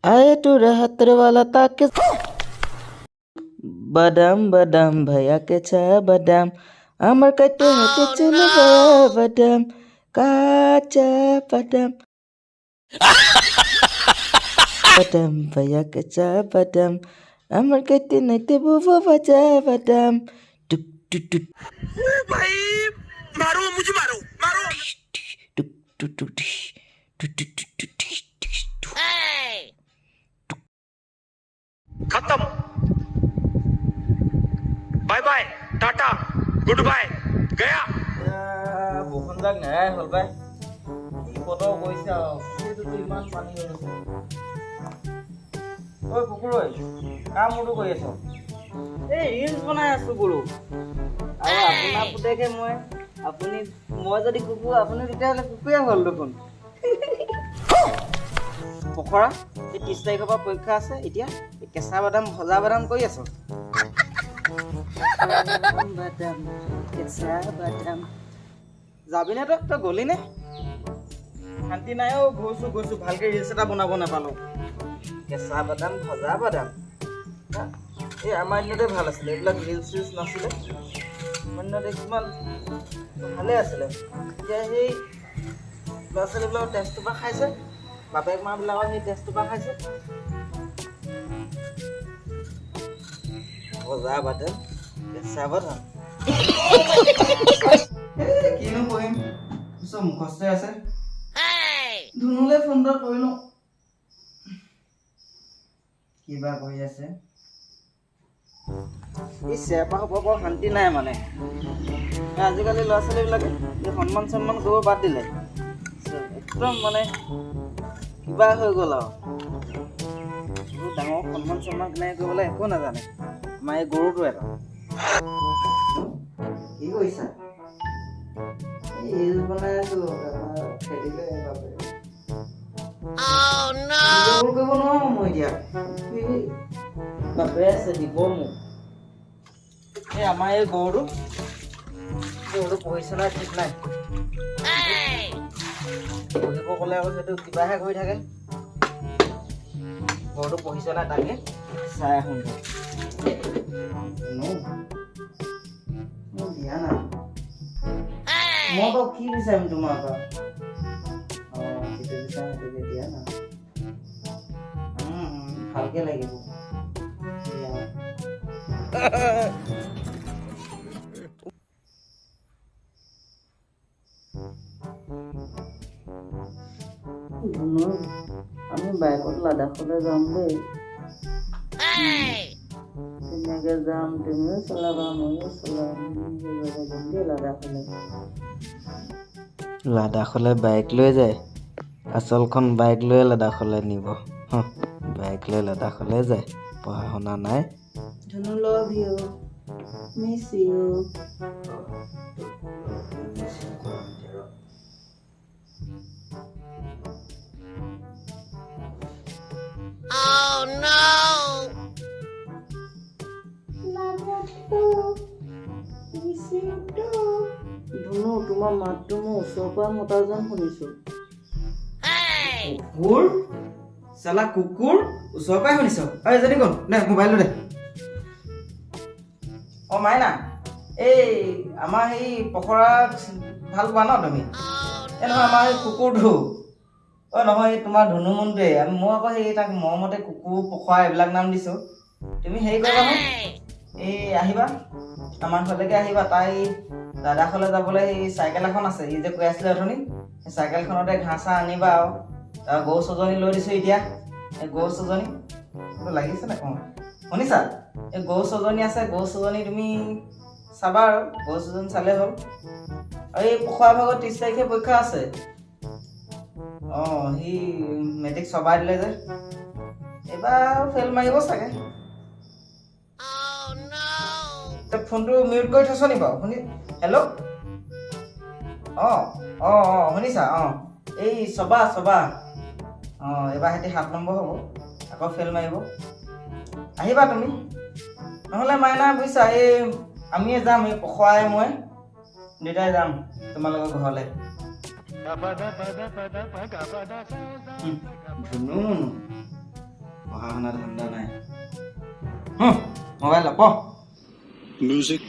आए तू रहतर वाला ताके badam badam भैया के छा badam अमर कटे हटे चल badam काचा badam badam भैया के छा badam अमर कटे नटे बुवा बजा badam टुक टुक टुक भाई मारो मुझे मारो टुक टुक टुक टुक खत्म bye bye tata goodbye गया বৰষুণ যাক নেৰাই হ'ল পাই কি বতৰ কৰিছে আৰু সেইটোতো ইমান পানী হৈ আছে ঐ কুকুৰ ঐ কাম মোৰটো কৰি আছ এই ৰিলছ বনাই আছো বোলো আৰু আপোনাৰ পুতেকে মই যদি কুকুৰ আপুনি তেতিয়াহ'লে কুকুৰে হ'ল দেখোন পখৰা এই 30 তাৰিখৰ পৰা পৰীক্ষা আছে এতিয়া কেঁচা বাদাম ভজা বাদাম কৰি আছ বাদাম কেঁচা বাদাম যাবিনে তই গলি নে শান্তি নাই অ গৈছো ভালকে ৰিলছ এটা বনাব নাপালো কেঁচা বাদাম ভজা বাদাম এই আমাৰ দিনতে ভাল আছিলে এইবিলাক ৰিলছ নাছিলে আমাৰ দিনতে কিমান ভালে আছিলে এতিয়া সেই ল'ৰা ছোৱালীবিলাকৰ টেষ্টটো পৰা খাইছে বাপেক মাবিলাকৰ সেই টেষ্টটো পৰা খাইছে ভজা বাদাম কেঁচা বাদাম কিনো কৰিম চব মুখস্থই আছে ধুনুলে ফোন এটা কৰি লওঁ কিবা কৰি আছে এই চেপা হ'ব বৰ শান্তি নাই মানে আজিকালি ল'ৰা ছোৱালীবিলাকে সন্মান চন্মান কৰিব বাদ দিলে একদম মানে কিবা হৈ গ'ল আৰু ডাঙৰ সন্মান চন্মান কেনেকৈ কৰিবলৈ একো নাজানে আমাৰ এই গৰুটো এটা কি কৰিছা ৰিলছ বনাই আছো খেলিলে বাপে কৰিব নোৱাৰো মই এতিয়া বাপে আছে দিব মোক এই আমাৰ এই গৰুটো পঢ়িছে নাই ঠিক নাই পঢ়িব ক'লে আকৌ সেইটো কিবাহে কৰি থাকে গৰুটো পঢ়িছে নাই তাকে চাই আহোঁ মোৰ দিয়া নাই মই বাৰু কি বিচাৰিম তোমাৰ পৰা যিটো বিচাৰিম সেইটোকে দিয়া না ভালকে লাগিব আমি বাইকত লাডাখলৈ যাম দেই ধুনীয়াকে যাম তুমিও চলাবা ময়ো চলাম দেই লাডাখলৈ বাইক লৈ যায় আচলখন বাইক লৈ লাডাখলৈ নিব বাইক লৈ লাডাখলৈ যায় পঢ়া শুনা নাই ধুনু লভ ইউ মিছ ইউ ধুনু তোমাৰ মাতটো মই ওচৰৰ পৰা মতা যেন শুনিছো কুকুৰ চালা কুকুৰ ওচৰৰ পৰাই শুনিছ ঐ যদি কোন দে মোবাইলটো দে অ মাইনা এই আমাৰ সেই পখৰা ভাল পোৱা ন তুমি এই নহয় আমাৰ এই কুকুৰটো অ নহয় তোমাৰ ধুনু মনটোৱে মই আকৌ সেই তাক মৰমতে কুকুৰ পখৰা এইবিলাক নাম দিছো তুমি হেৰি কৰিবা এই আহিবা আমাৰ ঘৰলৈকে আহিবা তাই লাডাখলৈ যাবলৈ সেই চাইকেল এখন আছে ই যে কৈ আছিলে অথনি সেই চাইকেলখনতে ঘাঁহ চাহ আনিবা আৰু তাৰ গৰু ছজনী লৈ দিছো এতিয়া এই গৰু ছজনী লাগিছে নাই কওঁ শুনিছা এই গৰু ছজনী আছে গৰু ছজনী তুমি চাবা আৰু গৰু ছজনী চালে হ'ল আৰু এই পখৰা ভাগত 30 তাৰিখে পৰীক্ষা আছে সি মেট্ৰিক চবাই দিলে যে এইবাৰ ফেইল মাৰিব চাগে ফোনটো মিউট কৰি থৈছ নি বাৰু শুনি হেল্ল' শুনিছা এই চবা এইবাৰ সিহঁতি 7 নম্বৰ হ'ব আকৌ ফেইল মাৰিব আহিবা তুমি নহ'লে মাইনা বুজিছা এই আমিয়ে যাম এই পখৰাই মই দুটাই যাম তোমালোকৰ ঘৰলৈ ধুনু পঢ়া শুনা ধান্দা নাই মোবাইল লপ Music.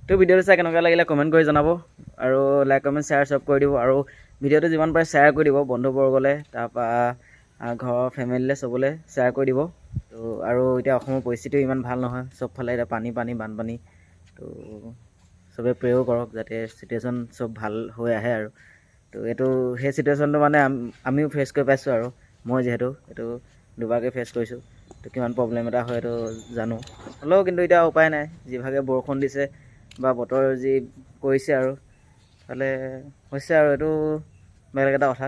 তো ভিডিঅ'টো চাই কেনেকুৱা লাগিলে কমেণ্ট কৰি জনাব আৰু লাইক কমেণ্ট শ্বেয়াৰ চব কৰি দিব আৰু ভিডিঅ'টো যিমান পাৰে শ্বেয়াৰ কৰি দিব বন্ধুবৰ্গলৈ তাৰপৰা ঘৰৰ ফেমিলিলৈ চবলৈ শ্বেয়াৰ কৰি দিব তো আৰু এতিয়া অসমৰ পৰিস্থিতিও ইমান ভাল নহয় চবফালে এতিয়া পানী বানপানী তো চবে প্ৰেও কৰক যাতে চিটুৱেশ্যন চব ভাল হৈ আহে আৰু তো এইটো সেই চিটুৱেশ্যনটো মানে আমিও ফেচ কৰি পাইছোঁ আৰু মই যিহেতু এইটো দুবাৰকৈ ফেচ কৰিছোঁ তো কিমান প্ৰব্লেম এটা হয় এইটো জানো হ'লেও কিন্তু এতিয়া উপায় নাই যিভাগে বৰষুণ দিছে বা বতৰ যি কৰিছে আৰু তালে হৈছে আৰু এইটো বেলেগ এটা কথা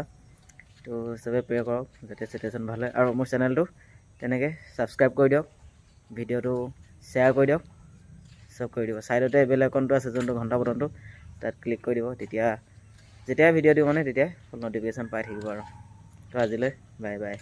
তো চবে প্ৰে কৰক যাতে চিটুৱেশ্যন ভাল হয় আৰু মোৰ চেনেলটো তেনেকৈ ছাবস্ক্ৰাইব কৰি দিয়ক ভিডিঅ'টো শ্বেয়াৰ কৰি দিয়ক চব কৰি দিব ছাইডতে বেল আইকনটো আছে যোনটো ঘণ্টা বটনটো তাত ক্লিক কৰি দিব তেতিয়া যেতিয়াই ভিডিঅ' দিওঁ মানে তেতিয়াই ন'টিফিকেশ্যন পাই থাকিব আৰু তো আজিলৈ বাই বাই